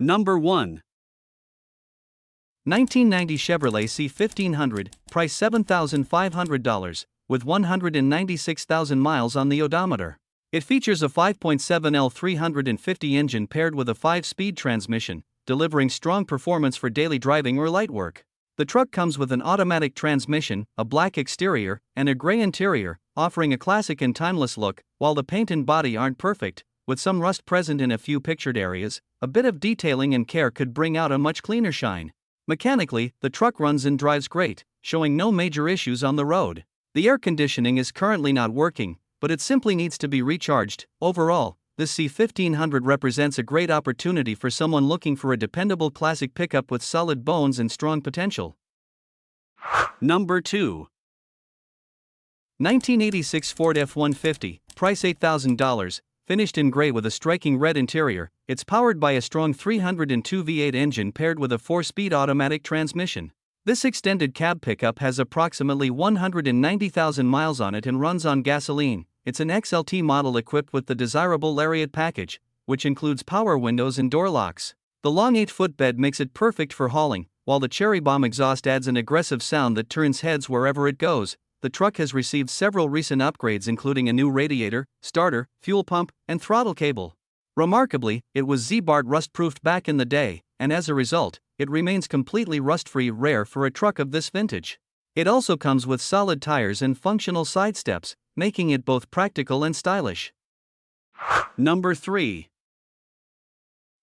Number 1. 1990 Chevrolet C1500, price $7,500, with 196,000 miles on the odometer. It features a 5.7L 350 engine paired with a 5-speed transmission, delivering strong performance for daily driving or light work. The truck comes with an automatic transmission, a black exterior, and a gray interior, offering a classic and timeless look. While the paint and body aren't perfect, with some rust present in a few pictured areas, a bit of detailing and care could bring out a much cleaner shine. Mechanically, the truck runs and drives great, showing no major issues on the road. The air conditioning is currently not working, but it simply needs to be recharged. Overall, this C1500 represents a great opportunity for someone looking for a dependable classic pickup with solid bones and strong potential. Number 2. 1986 Ford F250, price $8,000, finished in gray with a striking red interior. It's powered by a strong 302 V8 engine paired with a 4-speed automatic transmission. This extended cab pickup has approximately 190,000 miles on it and runs on gasoline. It's an XLT model equipped with the desirable Lariat package, which includes power windows and door locks. The long 8-foot bed makes it perfect for hauling, while the Cherry Bomb exhaust adds an aggressive sound that turns heads wherever it goes. The truck has received several recent upgrades, including a new radiator, starter, fuel pump, and throttle cable. Remarkably, it was Z-Bart rust-proofed back in the day, and as a result, it remains completely rust-free, rare for a truck of this vintage. It also comes with solid tires and functional side steps, making it both practical and stylish. Number 3.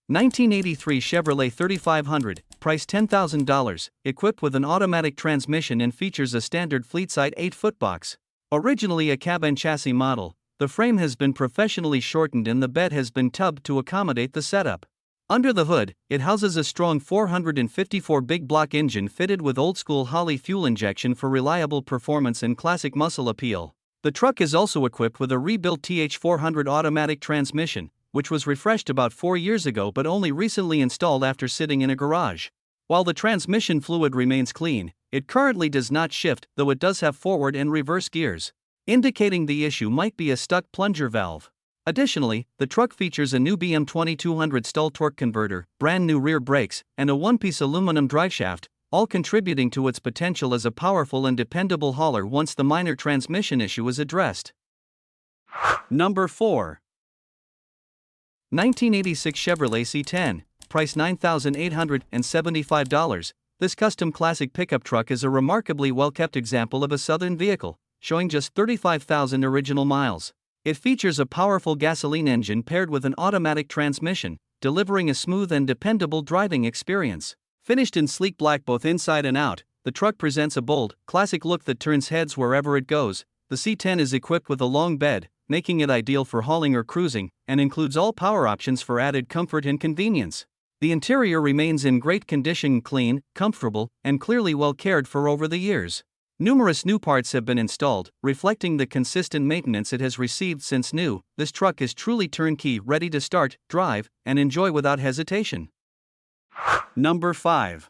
1983 Chevrolet 3500, price $10,000, equipped with an automatic transmission and features a standard fleet-side 8-foot box. Originally a cab and chassis model, the frame has been professionally shortened and the bed has been tubbed to accommodate the setup. Under the hood, it houses a strong 454 big block engine fitted with old-school Holley fuel injection for reliable performance and classic muscle appeal. The truck is also equipped with a rebuilt TH400 automatic transmission, which was refreshed about 4 years ago but only recently installed after sitting in a garage. While the transmission fluid remains clean, it currently does not shift, though it does have forward and reverse gears, indicating the issue might be a stuck plunger valve. Additionally, the truck features a new BM 2200 stall torque converter, brand new rear brakes, and a one-piece aluminum driveshaft, all contributing to its potential as a powerful and dependable hauler once the minor transmission issue is addressed. Number 4. 1986 Chevrolet C10, price $9,875. This custom classic pickup truck is a remarkably well-kept example of a Southern vehicle, showing just 35,000 original miles. It features a powerful gasoline engine paired with an automatic transmission, delivering a smooth and dependable driving experience. Finished in sleek black both inside and out, the truck presents a bold, classic look that turns heads wherever it goes. The C10 is equipped with a long bed, making it ideal for hauling or cruising, and includes all power options for added comfort and convenience. The interior remains in great condition, clean, comfortable, and clearly well cared for over the years. Numerous new parts have been installed, reflecting the consistent maintenance it has received since new. This truck is truly turnkey, ready to start, drive, and enjoy without hesitation. Number 5.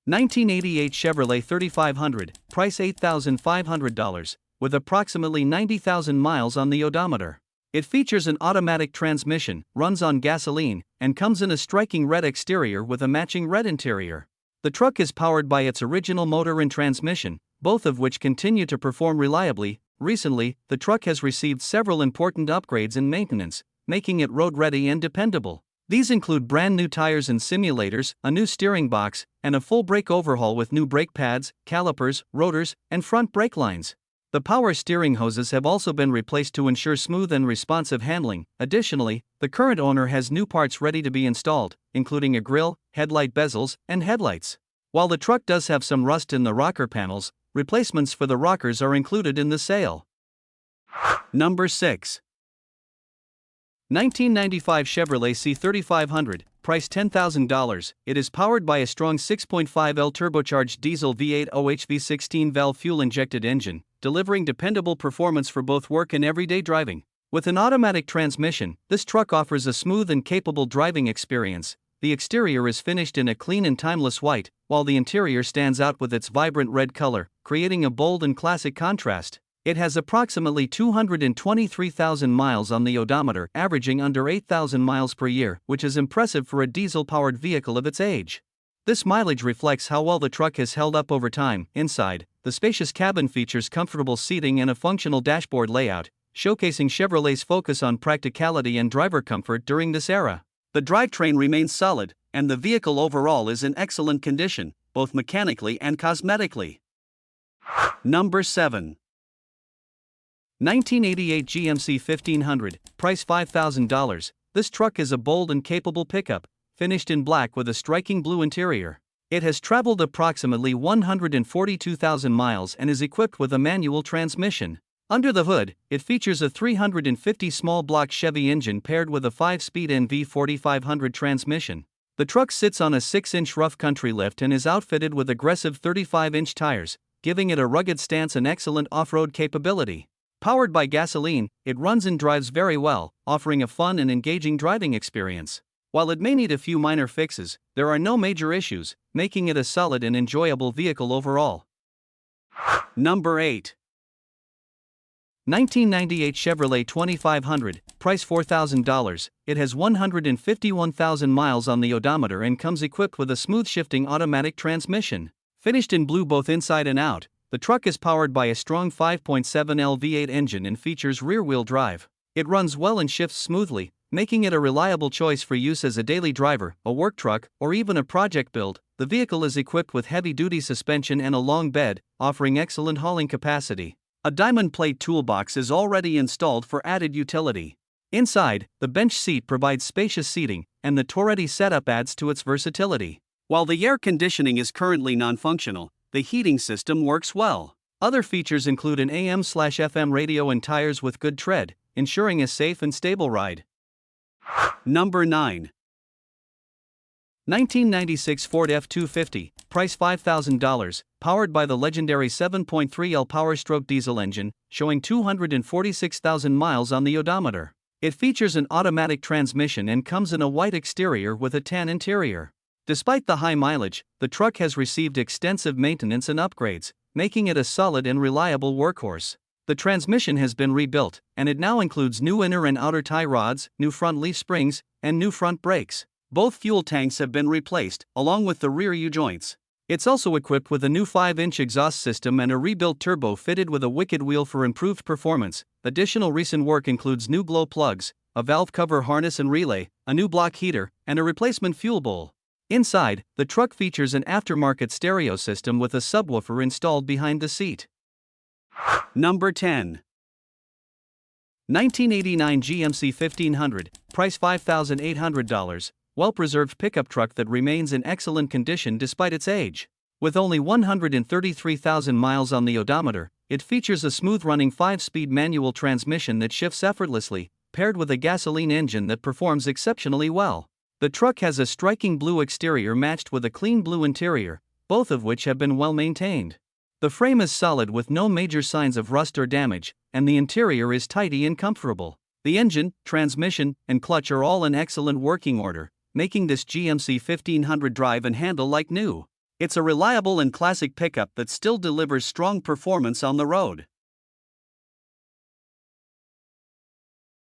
1988 Chevrolet 3500, price $8,500, with approximately 90,000 miles on the odometer. It features an automatic transmission, runs on gasoline, and comes in a striking red exterior with a matching red interior. The truck is powered by its original motor and transmission, both of which continue to perform reliably. Recently, the truck has received several important upgrades and maintenance, making it road-ready and dependable. These include brand new tires and simulators, a new steering box, and a full brake overhaul with new brake pads, calipers, rotors, and front brake lines. The power steering hoses have also been replaced to ensure smooth and responsive handling. Additionally, the current owner has new parts ready to be installed, including a grille, headlight bezels, and headlights. While the truck does have some rust in the rocker panels, replacements for the rockers are included in the sale. Number 6. 1995 Chevrolet C3500, price $10,000. It is powered by a strong 6.5L turbocharged diesel V8 OHV 16-valve fuel-injected engine, delivering dependable performance for both work and everyday driving. With an automatic transmission, this truck offers a smooth and capable driving experience. The exterior is finished in a clean and timeless white, while the interior stands out with its vibrant red color, creating a bold and classic contrast. It has approximately 223,000 miles on the odometer, averaging under 8,000 miles per year, which is impressive for a diesel-powered vehicle of its age. This mileage reflects how well the truck has held up over time. Inside, the spacious cabin features comfortable seating and a functional dashboard layout, showcasing Chevrolet's focus on practicality and driver comfort during this era. The drivetrain remains solid, and the vehicle overall is in excellent condition, both mechanically and cosmetically. Number 7. 1988 GMC 1500, price $5,000. This truck is a bold and capable pickup, finished in black with a striking blue interior. It has traveled approximately 142,000 miles and is equipped with a manual transmission. Under the hood, it features a 350 small block Chevy engine paired with a 5-speed NV4500 transmission. The truck sits on a 6-inch rough country lift and is outfitted with aggressive 35-inch tires, giving it a rugged stance and excellent off-road capability. Powered by gasoline, it runs and drives very well, offering a fun and engaging driving experience. While it may need a few minor fixes, there are no major issues, making it a solid and enjoyable vehicle overall. Number 8. 1998 Chevrolet 2500, price $4,000. It has 151,000 miles on the odometer and comes equipped with a smooth-shifting automatic transmission. Finished in blue both inside and out, the truck is powered by a strong 5.7L V8 engine and features rear-wheel drive. It runs well and shifts smoothly, making it a reliable choice for use as a daily driver, a work truck, or even a project build. The vehicle is equipped with heavy-duty suspension and a long bed, offering excellent hauling capacity. A diamond plate toolbox is already installed for added utility. Inside, the bench seat provides spacious seating, and the Toretti setup adds to its versatility. While the air conditioning is currently non-functional, the heating system works well. Other features include an AM/FM radio and tires with good tread, ensuring a safe and stable ride. Number 9. 1996 Ford F250, price $5,000, powered by the legendary 7.3L Powerstroke diesel engine, showing 246,000 miles on the odometer. It features an automatic transmission and comes in a white exterior with a tan interior. Despite the high mileage, the truck has received extensive maintenance and upgrades, making it a solid and reliable workhorse. The transmission has been rebuilt, and it now includes new inner and outer tie rods, new front leaf springs, and new front brakes. Both fuel tanks have been replaced, along with the rear U-joints. It's also equipped with a new 5-inch exhaust system and a rebuilt turbo fitted with a wicked wheel for improved performance. Additional recent work includes new glow plugs, a valve cover harness and relay, a new block heater, and a replacement fuel bowl. Inside, the truck features an aftermarket stereo system with a subwoofer installed behind the seat. Number 10. 1989 GMC 1500, price $5,800, well-preserved pickup truck that remains in excellent condition despite its age. With only 133,000 miles on the odometer, it features a smooth-running 5-speed manual transmission that shifts effortlessly, paired with a gasoline engine that performs exceptionally well. The truck has a striking blue exterior matched with a clean blue interior, both of which have been well maintained. The frame is solid with no major signs of rust or damage, and the interior is tidy and comfortable. The engine, transmission, and clutch are all in excellent working order, making this GMC 1500 drive and handle like new. It's a reliable and classic pickup that still delivers strong performance on the road.